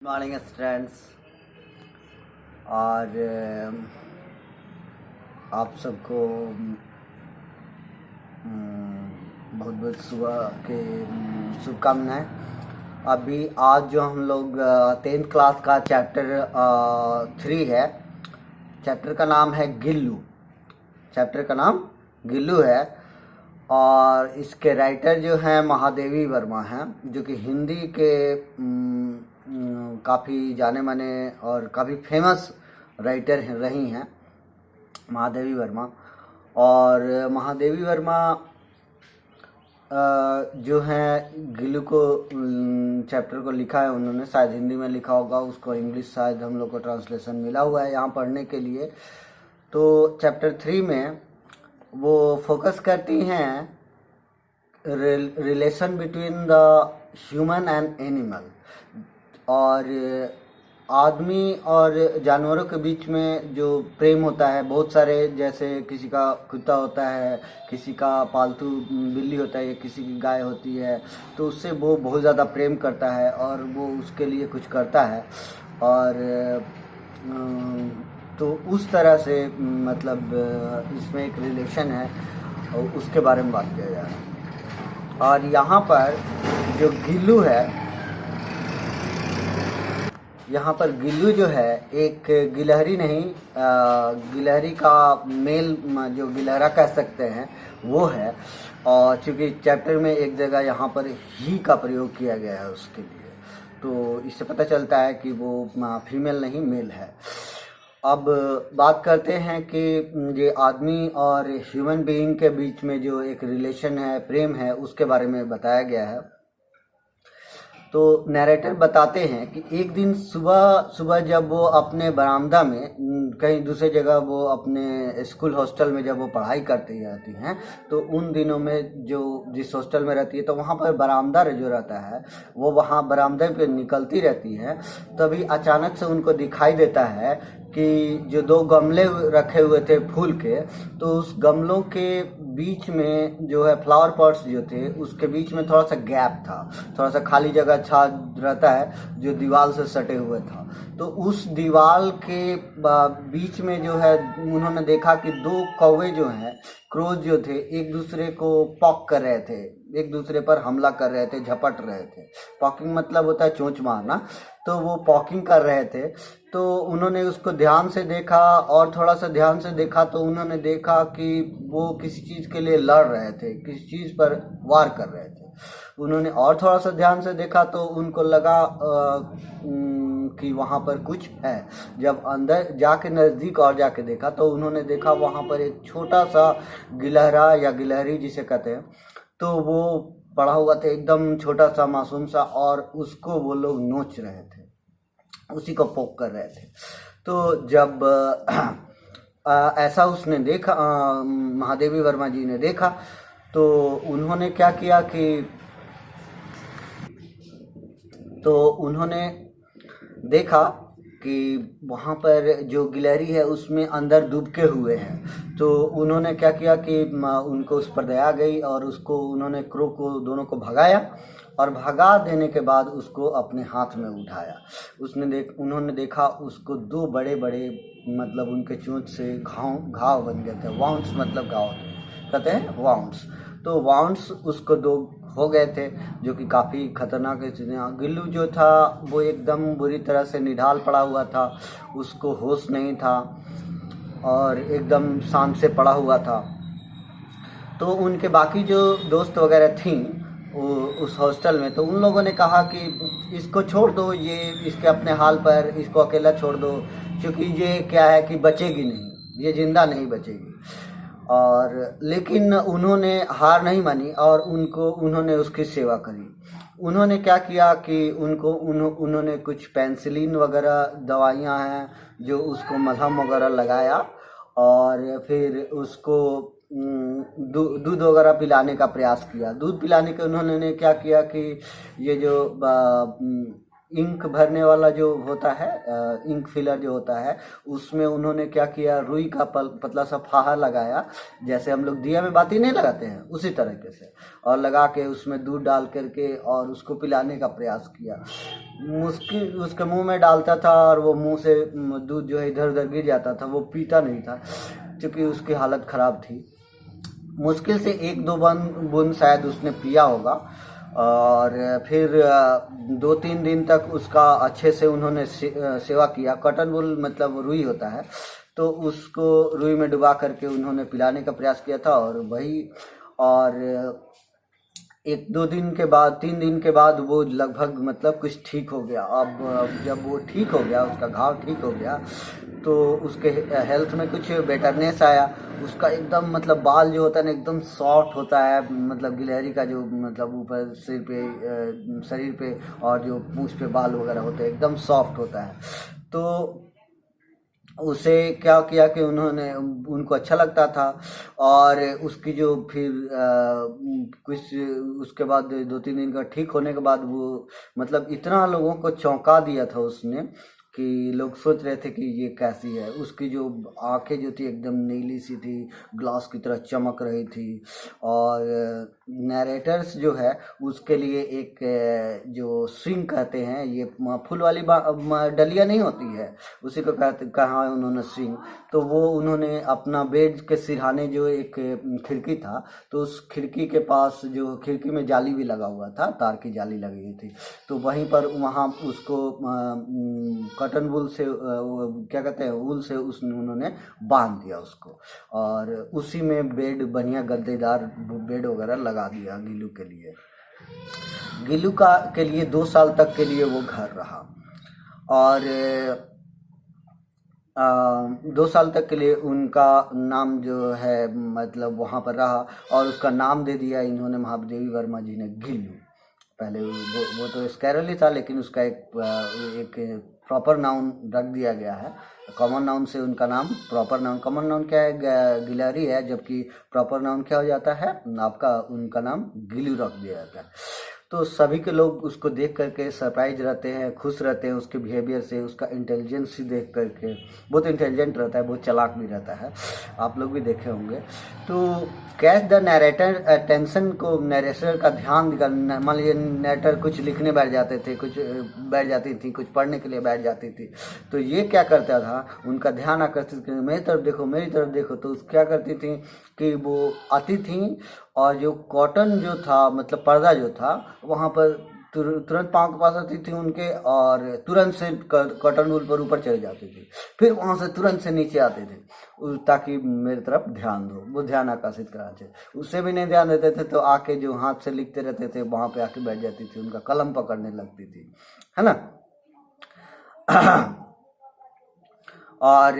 Morning students. और आप सबको बहुत बहुत सुबह के शुभकामनाएं। अभी आज जो हम लोग 10th क्लास का चैप्टर 3 है, चैप्टर का नाम है गिल्लू। चैप्टर का नाम गिल्लू है और इसके राइटर जो हैं महादेवी वर्मा हैं, जो कि हिंदी के काफ़ी जाने माने और काफ़ी फेमस राइटर रही हैं महादेवी वर्मा। और महादेवी वर्मा जो हैं गिल्लू को चैप्टर को लिखा है उन्होंने, शायद हिंदी में लिखा होगा, उसको इंग्लिश शायद हम लोग को ट्रांसलेशन मिला हुआ है यहाँ पढ़ने के लिए। तो चैप्टर 3 में वो फोकस करती हैं relation between the human and animal, और आदमी और जानवरों के बीच में जो प्रेम होता है, बहुत सारे, जैसे किसी का कुत्ता होता है, किसी का पालतू बिल्ली होता है या किसी की गाय होती है, तो उससे वो बहुत ज़्यादा प्रेम करता है और वो उसके लिए कुछ करता है। और तो उस तरह से मतलब इसमें एक रिलेशन है और उसके बारे में बात किया जा रहा है। और यहाँ पर जो गिल्लू है, यहाँ पर गिल्लू जो है एक गिलहरी नहीं, गिलहरी का मेल जो गिलहरा कह सकते हैं वो है। और चूँकि चैप्टर में एक जगह यहाँ पर ही का प्रयोग किया गया है उसके लिए, तो इससे पता चलता है कि वो फीमेल नहीं मेल है। अब बात करते हैं कि ये आदमी और ह्यूमन बीइंग के बीच में जो एक रिलेशन है, प्रेम है, उसके बारे में बताया गया है। तो नैरेटर बताते हैं कि एक दिन सुबह जब वो अपने बरामदा में, कहीं दूसरे जगह वो अपने स्कूल हॉस्टल में जब वो पढ़ाई करती रहती हैं, तो उन दिनों में जो जिस हॉस्टल में रहती है तो वहाँ पर बरामदा जो रहता है, वो वहाँ बरामदे पे निकलती रहती है। तभी अचानक से उनको दिखाई देता है कि जो 2 गमले रखे हुए थे फूल के, तो उस गमलों के बीच में जो है फ्लावर पॉट्स जो थे उसके बीच में थोड़ा सा गैप था, थोड़ा सा खाली जगह छा रहता है जो दीवार से सटे हुए था। तो उस दीवार के बीच में जो है उन्होंने देखा कि 2 कौवे जो हैं, क्रोज जो थे, एक दूसरे को पॉक कर रहे थे, एक दूसरे पर हमला कर रहे थे, झपट रहे थे। पॉकिंग मतलब होता है चोंच मारना, तो वो पॉकिंग कर रहे थे। तो उन्होंने उसको ध्यान से देखा और थोड़ा सा ध्यान से देखा तो उन्होंने देखा कि वो किसी चीज़ के लिए लड़ रहे थे, किसी चीज़ पर वार कर रहे थे। उन्होंने और थोड़ा सा ध्यान से देखा तो उनको लगा कि वहाँ पर कुछ है। जब अंदर जाके नज़दीक और जाके देखा तो उन्होंने देखा वहाँ पर एक छोटा सा गिलहरा या गिलहरी जिसे कहते हैं, तो वो पड़ा हुआ था, एकदम छोटा सा मासूम सा, और उसको वो लोग नोच रहे थे, उसी को पोक कर रहे थे। तो जब ऐसा उसने देखा, महादेवी वर्मा जी ने देखा, तो उन्होंने क्या किया कि उन्होंने देखा कि वहाँ पर जो गिलहरी है उसमें अंदर दुबके हुए हैं। तो उन्होंने क्या किया कि उनको उस पर दया गई और उसको उन्होंने क्रो को दोनों को भगाया, और भगा देने के बाद उसको अपने हाथ में उठाया। उन्होंने देखा उसको 2 बड़े बड़े, मतलब उनके चोंच से घाव बन गए थे। वाउंड्स मतलब घाव कहते हैं, वाउंड्स। तो वाउंड्स उसको 2 हो गए थे, जो कि काफ़ी खतरनाक स्थिति। गिल्लू जो था वो एकदम बुरी तरह से निढाल पड़ा हुआ था, उसको होश नहीं था और एकदम शांत से पड़ा हुआ था। तो उनके बाकी जो दोस्त वगैरह थीं उस हॉस्टल में, तो उन लोगों ने कहा कि इसको छोड़ दो, ये इसके अपने हाल पर, इसको अकेला छोड़ दो, क्योंकि ये क्या है कि बचेगी नहीं, ये जिंदा नहीं बचेगी। और लेकिन उन्होंने हार नहीं मानी और उन्होंने उसकी सेवा करी। उन्होंने क्या किया कि उन्होंने कुछ पेंसिलिन वगैरह दवाइयाँ हैं जो उसको मलहम वगैरह लगाया, और फिर उसको दूध वगैरह पिलाने का प्रयास किया। दूध पिलाने के उन्होंने क्या किया कि ये जो इंक भरने वाला जो होता है, इंक फिलर जो होता है, उसमें उन्होंने क्या किया, रुई का पतला सा फाहा लगाया, जैसे हम लोग दिया में बाती नहीं लगाते हैं उसी तरीके से, और लगा के उसमें दूध डाल करके और उसको पिलाने का प्रयास किया। मुश्किल उसके मुंह में डालता था और वो मुंह से दूध जो है इधर उधर गिर जाता था, वो पीता नहीं था क्योंकि उसकी हालत ख़राब थी। मुश्किल से 1-2 बूंद शायद उसने पिया होगा और फिर 2-3 दिन तक उसका अच्छे से उन्होंने सेवा किया। कॉटन वूल मतलब रुई होता है, तो उसको रुई में डुबा करके उन्होंने पिलाने का प्रयास किया था और वही, और 1-2 दिन के बाद 3 दिन के बाद वो लगभग मतलब कुछ ठीक हो गया। अब जब वो ठीक हो गया, उसका घाव ठीक हो गया, तो उसके हेल्थ में कुछ बेटरनेस आया। उसका एकदम मतलब बाल जो होता है ना एकदम सॉफ्ट होता है, मतलब गिलहरी का जो मतलब ऊपर सिर पे शरीर पे और जो पूंछ पे बाल वगैरह होते हैं एकदम सॉफ्ट होता है। तो उसे क्या किया कि उन्होंने उनको अच्छा लगता था और उसकी जो फिर कुछ उसके बाद 2-3 दिन का ठीक होने के बाद वो मतलब इतना लोगों को चौंका दिया था उसने कि लोग सोच रहे थे कि ये कैसी है। उसकी जो आंखें जो थी एकदम नीली सी थी, ग्लास की तरह चमक रही थी। और नरेटर्स जो है उसके लिए एक जो स्विंग कहते हैं, ये फूल वाली डलिया नहीं होती है, उसी को कहा उन्होंने स्विंग। तो वो उन्होंने अपना बेड के सिरहाने जो एक खिड़की था, तो उस खिड़की के पास जो खिड़की में जाली भी लगा हुआ था, तार की जाली लगी हुई थी, तो वहीं पर वहाँ उसको कॉटन वूल से क्या कहते हैं वूल से उन्होंने बांध दिया उसको, और उसी में बेड बढ़िया गद्देदार बेड वगैरह लगा दिया गिल्लू के लिए। गिल्लू का के लिए 2 साल तक के लिए वो घर रहा और 2 साल तक के लिए उनका नाम जो है मतलब वहाँ पर रहा और उसका नाम दे दिया इन्होंने महादेवी वर्मा जी ने गिल्लू। पहले वो तो स्कैरल ही था, लेकिन उसका एक प्रॉपर नाउन रख दिया गया है। कॉमन नाउन से उनका नाम प्रॉपर नाउन, कॉमन नाउन क्या है गिलहरी है, जबकि प्रॉपर नाउन क्या हो जाता है आपका, उनका नाम गिल्लू रख दिया जाता है। तो सभी के लोग उसको देख करके सरप्राइज रहते हैं, खुश रहते हैं उसके बिहेवियर से, उसका इंटेलिजेंस ही देख करके। बहुत इंटेलिजेंट रहता है, बहुत चालाक भी रहता है, आप लोग भी देखे होंगे। तो कैच द नरेटर अटेंशन को, नरेटर का ध्यान निकालना। मान लीजिए नरेटर कुछ लिखने बैठ जाते थे, कुछ बैठ जाती थी, कुछ पढ़ने के लिए बैठ जाती थी, तो ये क्या करता था उनका ध्यान आकर्षित करने, मेरी तरफ देखो मेरी तरफ देखो। तो क्या करती थी कि वो आती थी और जो कॉटन जो था मतलब पर्दा जो था वहाँ पर तुरंत पाँव के पास आती थी उनके और तुरंत से कॉटन वूल पर ऊपर चली जाती थी, फिर वहाँ से तुरंत से नीचे आते थे ताकि मेरी तरफ ध्यान दो, वो ध्यान आकर्षित कराना चाहिए। उससे भी नहीं ध्यान देते थे तो आके जो हाथ से लिखते रहते थे वहाँ पे आके बैठ जाती थी, उनका कलम पकड़ने लगती थी, है ना। और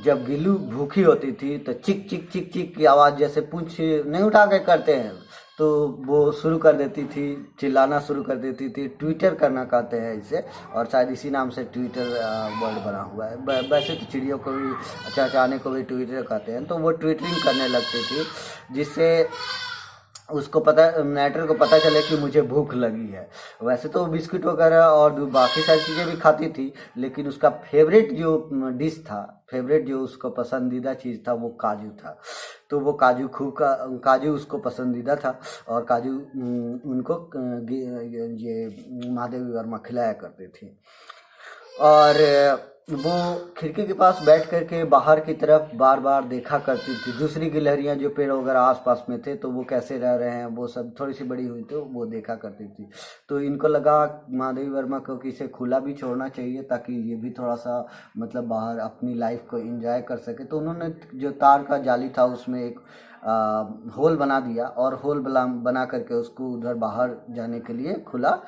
जब गिल्लू भूखी होती थी तो चिक चिक चिक चिक की आवाज़, जैसे पूंछ नहीं उठा के करते हैं, तो वो शुरू कर देती थी, चिल्लाना शुरू कर देती थी। ट्विटर करना कहते हैं इसे, और शायद इसी नाम से ट्विटर वर्ड बना हुआ है। वैसे तो चिड़ियों को भी चहचहाने को भी ट्विटर कहते हैं। तो वो ट्विटरिंग करने लगती थी जिससे उसको पता, नेटर को पता चले कि मुझे भूख लगी है। वैसे तो बिस्किट वगैरह और बाकी सारी चीज़ें भी खाती थी, लेकिन उसका फेवरेट जो डिश था, फेवरेट जो उसका पसंदीदा चीज़ था वो काजू था। तो वो काजू उसको पसंदीदा था और काजू उनको ये महादेवी वर्मा खिलाया करती थी। और वो खिड़की के पास बैठ करके बाहर की तरफ बार बार देखा करती थी। दूसरी गिलहरियाँ जो पेड़ वगैरह आसपास में थे तो वो कैसे रह रहे हैं, वो सब थोड़ी सी बड़ी हुई तो वो देखा करती थी। तो इनको लगा महादेवी वर्मा को कि इसे खुला भी छोड़ना चाहिए ताकि ये भी थोड़ा सा मतलब बाहर अपनी लाइफ को एंजॉय कर सके। तो उन्होंने जो तार का जाली था उसमें एक होल बना दिया और होल बना करके उसको उधर बाहर जाने के लिए खुला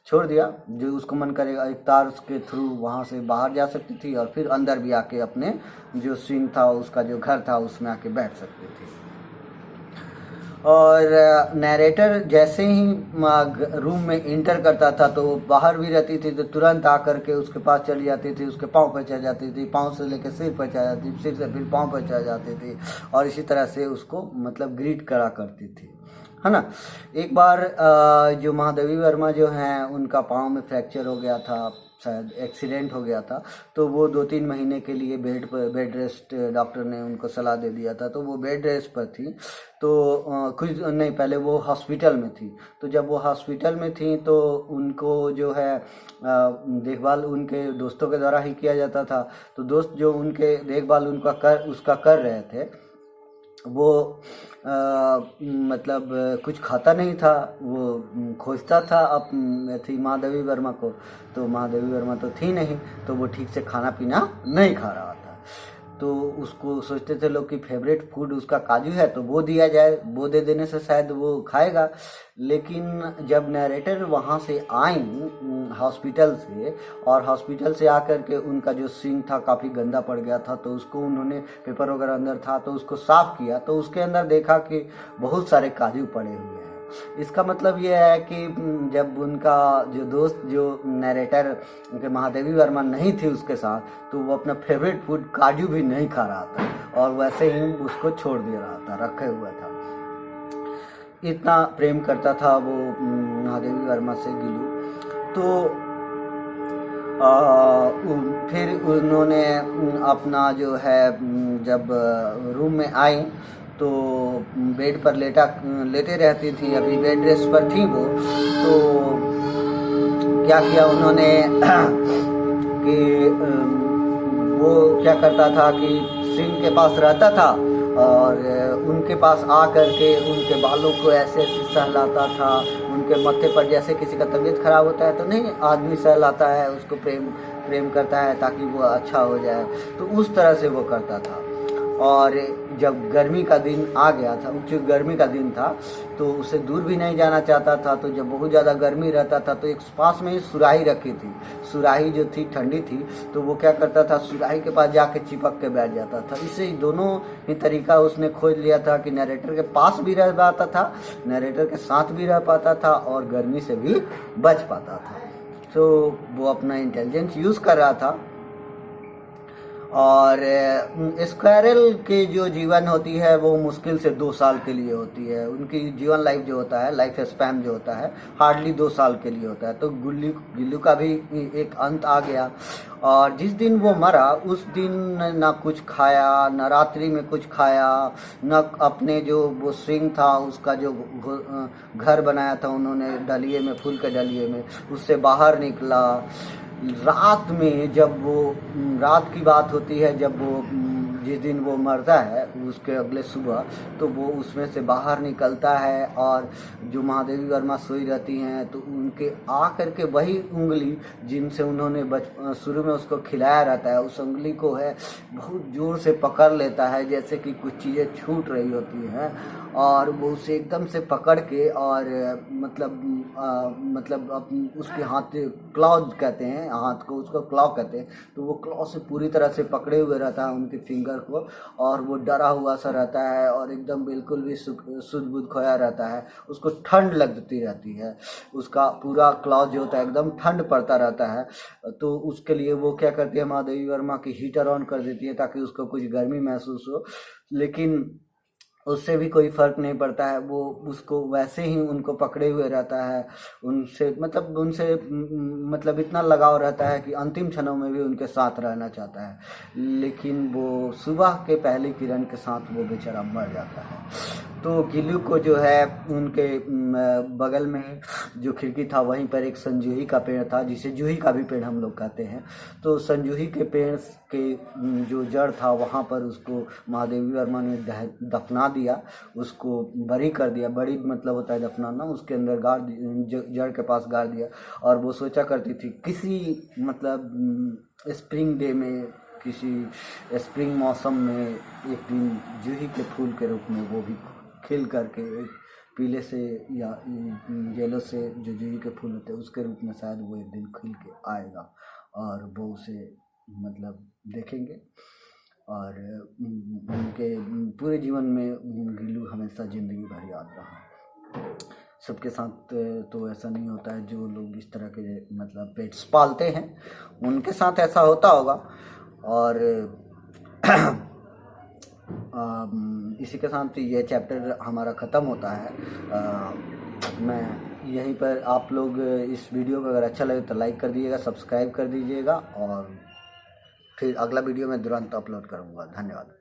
छोड़ दिया। जो उसको मन करेगा एक तार के थ्रू वहाँ से बाहर जा सकती थी और फिर अंदर भी आके अपने जो स्विंग था उसका जो घर था उसमें आके बैठ सकती थी। और नैरेटर जैसे ही रूम में इंटर करता था तो बाहर भी रहती थी, तो तुरंत आकर के उसके पास चली जाती थी, उसके पाँव पर चढ़ जाती थी, पाँव से लेकर सिर पर चढ़ जाती थी, सिर से फिर पाँव पर चढ़ जाती थी और इसी तरह से उसको मतलब ग्रीट करा करती थी, है ना। एक बार जो महादेवी वर्मा जो हैं उनका पाँव में फ्रैक्चर हो गया था, शायद एक्सीडेंट हो गया था, तो वो 2-3 महीने के लिए बेड रेस्ट डॉक्टर ने उनको सलाह दे दिया था, तो वो बेड रेस्ट पर थी। तो कुछ नहीं पहले वो हॉस्पिटल में थी, तो जब वो हॉस्पिटल में थी तो उनको जो है देखभाल उनके दोस्तों के द्वारा ही किया जाता था। तो दोस्त जो उनके देखभाल उसका कर रहे थे, वो मतलब कुछ खाता नहीं था, वो खोजता था थी महादेवी वर्मा को, तो महादेवी वर्मा तो थी नहीं, तो वो ठीक से खाना पीना नहीं खा रहा था। तो उसको सोचते थे लोग कि फेवरेट फूड उसका काजू है, तो वो दिया जाए, वो दे देने से शायद वो खाएगा। लेकिन जब नरेटर वहाँ से आई हॉस्पिटल से, और हॉस्पिटल से आकर के उनका जो सिंक था काफ़ी गंदा पड़ गया था, तो उसको उन्होंने पेपर वगैरह अंदर था तो उसको साफ़ किया, तो उसके अंदर देखा कि बहुत सारे काजू पड़े हुए हैं। इसका मतलब ये है कि जब उनका जो दोस्त जो नरेटर उनके महादेवी वर्मा नहीं थी उसके साथ, तो वो अपना फेवरेट फूड काजू भी नहीं खा रहा था, और वैसे ही उसको छोड़ दे रहा था, रखे हुआ था। इतना प्रेम करता था वो महादेवी वर्मा से गिलू। तो फिर उन्होंने अपना जो है जब रूम में आई तो बेड पर लेटे रहती थी, अभी बेड रेस्ट पर थी वो। तो क्या किया उन्होंने कि वो क्या करता था कि सिंह के पास रहता था और उनके पास आ कर के उनके बालों को ऐसे ऐसे सहलाता था, उनके मत्थे पर, जैसे किसी का तबीयत खराब होता है तो नहीं आदमी सहलाता है, उसको प्रेम करता है ताकि वो अच्छा हो जाए, तो उस तरह से वो करता था। और जब गर्मी का दिन आ गया था, क्योंकि गर्मी का दिन था तो उसे दूर भी नहीं जाना चाहता था, तो जब बहुत ज़्यादा गर्मी रहता था तो एक पास में ही सुराही रखी थी, सुराही जो थी ठंडी थी, तो वो क्या करता था सुराही के पास जाके चिपक के बैठ जाता था। इससे दोनों ही तरीका उसने खोज लिया था कि नरेटर के पास भी रह पाता था, नरेटर के साथ भी रह पाता था और गर्मी से भी बच पाता था। तो वो अपना इंटेलिजेंस यूज़ कर रहा था। और स्क्वायरल की जो जीवन होती है वो मुश्किल से 2 साल के लिए होती है, उनकी जीवन लाइफ जो होता है, लाइफ स्पैन जो होता है हार्डली 2 साल के लिए होता है। तो गिल्लू का भी एक अंत आ गया, और जिस दिन वो मरा उस दिन ना कुछ खाया, ना रात्रि में कुछ खाया, न अपने जो वो सिंह था उसका जो घर बनाया था उन्होंने डलिए में, फूल के डलिए में, उससे बाहर निकला। रात में जब वो रात की बात होती है, जब वो जिस दिन वो मरता है उसके अगले सुबह, तो वो उसमें से बाहर निकलता है और जो महादेवी वर्मा सोई रहती हैं तो उनके आ करके वही उंगली जिनसे उन्होंने शुरू में उसको खिलाया रहता है, उस उंगली को है बहुत जोर से पकड़ लेता है, जैसे कि कुछ चीज़ें छूट रही होती हैं, और वो उसे एकदम से पकड़ के और मतलब उसके हाथ क्लॉज कहते हैं, हाथ को उसको क्लॉ कहते हैं, तो वो क्लॉ से पूरी तरह से पकड़े हुए रहता है उनके फिंगर को, और वो डरा हुआ सा रहता है और एकदम बिल्कुल भी सूझबूझ खोया रहता है। उसको ठंड लगती रहती है, उसका पूरा क्लॉ जो होता है एकदम ठंड पड़ता रहता है। तो उसके लिए वो क्या करती है महादेवी वर्मा की हीटर ऑन कर देती है ताकि उसको कुछ गर्मी महसूस हो, लेकिन उससे भी कोई फ़र्क नहीं पड़ता है, वो उसको वैसे ही उनको पकड़े हुए रहता है, उनसे मतलब इतना लगाव रहता है कि अंतिम क्षणों में भी उनके साथ रहना चाहता है, लेकिन वो सुबह के पहली किरण के साथ वो बेचारा मर जाता है। तो गिल्लू को जो है उनके बगल में जो खिड़की था वहीं पर एक संजूही का पेड़ था, जिसे जूही का भी पेड़ हम लोग कहते हैं। तो संजूही के पेड़ के जो जड़ था वहाँ पर उसको महादेवी वर्मा ने दफना दिया, उसको बरी कर दिया, बड़ी मतलब होता है दफनाना, उसके अंदर गाड़ जड़ के पास गाड़ दिया। और वो सोचा करती थी किसी मतलब स्प्रिंग डे में, किसी स्प्रिंग मौसम में एक दिन जूही के फूल के रूप में वो भी खिल करके एक पीले से या येलो से जो जूही के फूल होते हैं उसके रूप में शायद वो एक दिन खिल के आएगा, और वो उसे मतलब देखेंगे, और उनके पूरे जीवन में गिल्लू हमेशा ज़िंदगी भर याद रहा। सबके साथ तो ऐसा नहीं होता है, जो लोग इस तरह के मतलब पेट्स पालते हैं उनके साथ ऐसा होता होगा। और इसी के साथ ये चैप्टर हमारा ख़त्म होता है। मैं यहीं पर आप लोग इस वीडियो को अगर अच्छा लगे तो लाइक कर दीजिएगा, सब्सक्राइब कर दीजिएगा, और फिर अगला वीडियो मैं तुरंत अपलोड करूँगा। धन्यवाद।